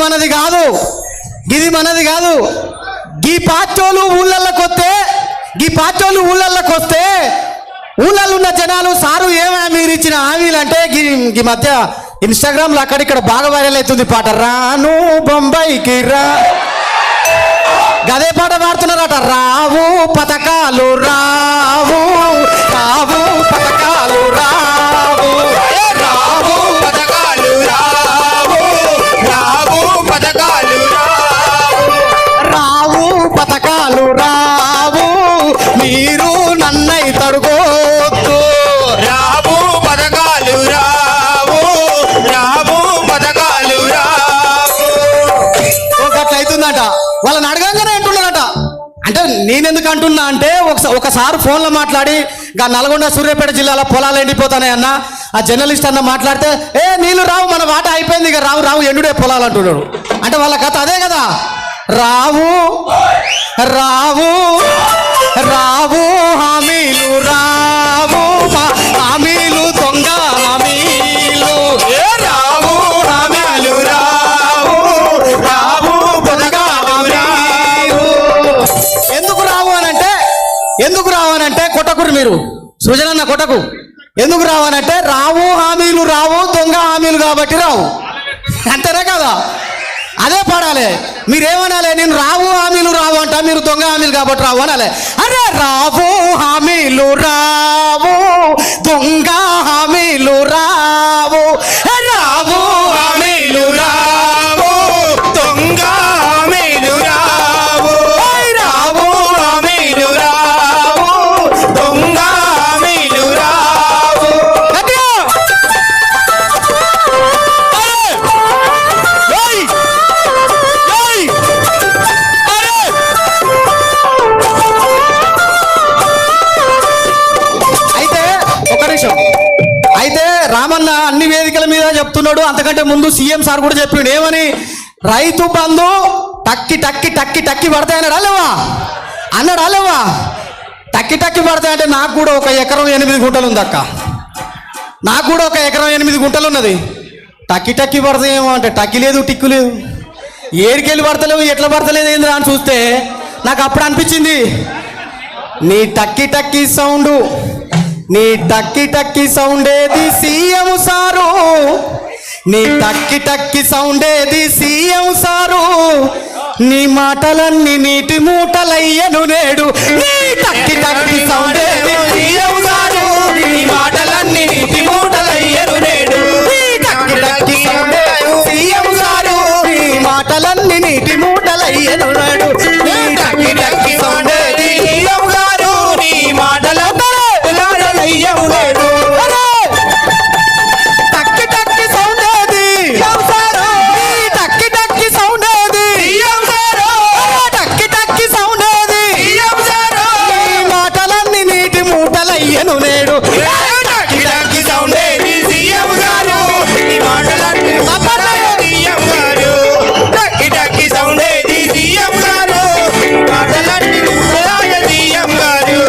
మనది కాదు, ఇది మనది కాదు. గీ పార్టీలు ఊళ్ళల్లోకి వస్తే ఊళ్ళల్లో ఉన్న జనాలు సారు ఏమా మీరు ఇచ్చిన హామీలు అంటే ఈ మధ్య ఇన్స్టాగ్రామ్లో అక్కడిక్కడ బాగా వైరల్ అవుతుంది పాట, రాను బొంబాయికి రా, గదే పాట పాడుతున్నారట. రావు పథకాలు రావు, రావు పథకాలు రావు, రావు పథకాలు రావు, రావు పథకాలు రావు, రావు పథకాలు రావు, మీరు నన్నై తరుగోద్దు, రావు పథకాలు రావు, రావు పథకాలు రావు. ఒకట్లయితుందట, వాళ్ళని అడగంగానే అంటున్నారట. అంటే నేనెందుకు అంటున్నా అంటే ఒకసారి ఫోన్లో మాట్లాడి నల్గొండ సూర్యాపేట జిల్లాలో పొలాలు ఎండిపోతానాయన్న ఆ జర్నలిస్ట్ అన్న మాట్లాడితే నీళ్ళు రావు, మన వాట అయిపోయింది, ఇక రావు ఎండుడే పొలాలు అంటున్నాడు. అంటే వాళ్ళ కథ అదే కదా, రావు రావు రావు హామీలు రావు, హామీలు దొంగ హామీలు, రావు హామీలు రావు, రావు దొంగ హామీలు. ఎందుకు రావు అనంటే కొట్టకురు మీరు, సృజనన్న కొట్టకు. ఎందుకు రావు అనంటే రావు హామీలు రావు, దొంగ హామీలు కాబట్టి రావు, అంతేనా కదా? అదే పాడాలి. మీరేమనాలి, నేను రావు హామీలు రావు అంట, మీరు దొంగ హామీలు కాబట్టి రావు అనాలి. అరే రావు హామీలు రావు, దొంగ హామీలు రావు, రావు హామీలు రావు, దొంగ హామీలు రావు, రావు హామీలు రావు, దొంగ హామీలు రావు. అయితే రామన్న అన్ని వేదికల మీద చెప్తున్నాడు. అంతకంటే ముందు సీఎం సార్ కూడా చెప్పిండు ఏమని, రైతు బంధు టక్కి టక్కి టక్కి టక్కి పడతాయి అన్నాడా లేవా? టక్కి టక్కి పడతాయంటే నాకు కూడా ఒక ఎకరం 8 గుంటలు ఉంది అక్క, నాకు కూడా ఒక ఎకరం 8 గుంటలు ఉన్నది. టక్కి టక్కి పడతాయేమో అంటే టక్కి లేదు, టిక్కు లేదు, ఏడికెళ్ళి పడతలేవు, ఎట్లా పడతలేదు ఏంద్రా అని చూస్తే నాకు అప్పుడు అనిపించింది, నీ టక్కి టక్కి సౌండ్, నీ టక్కి టక్కి సౌండేది సీఎం సారు, నీ టక్కి టక్కి సౌండేది సీఎం సారు, నీ మాటలన్నీ నీటి మూటలయ్యను నేడు, నీ టక్కి టక్కి సౌండేది సీఎం సారు, నీ మాటలన్నీ నీటి మూటలయ్యను నేడు, నీ టక్కి టక్కి సౌండేది సీఎం సారు, నీ మాటలన్నీ నీటి మూటలయ్యను నేడు, నీ టక్కి టక్కి సౌండేది సీఎం సారు, నీ మాటలన్నీ టక్కి టక్కి సౌండేది టక్కి టక్కి సౌండేది టక్కి టక్కి సౌండేది మాటలన్నీ నీటి మూటలయ్యను నేడు, టక్కి టక్కి సౌండేది సీఎం గారు, మాటలన్నీ సీఎం గారు, టక్కి టక్కి సౌండేది సీఎం గారు, మాటలన్నీ సీఎం గారు.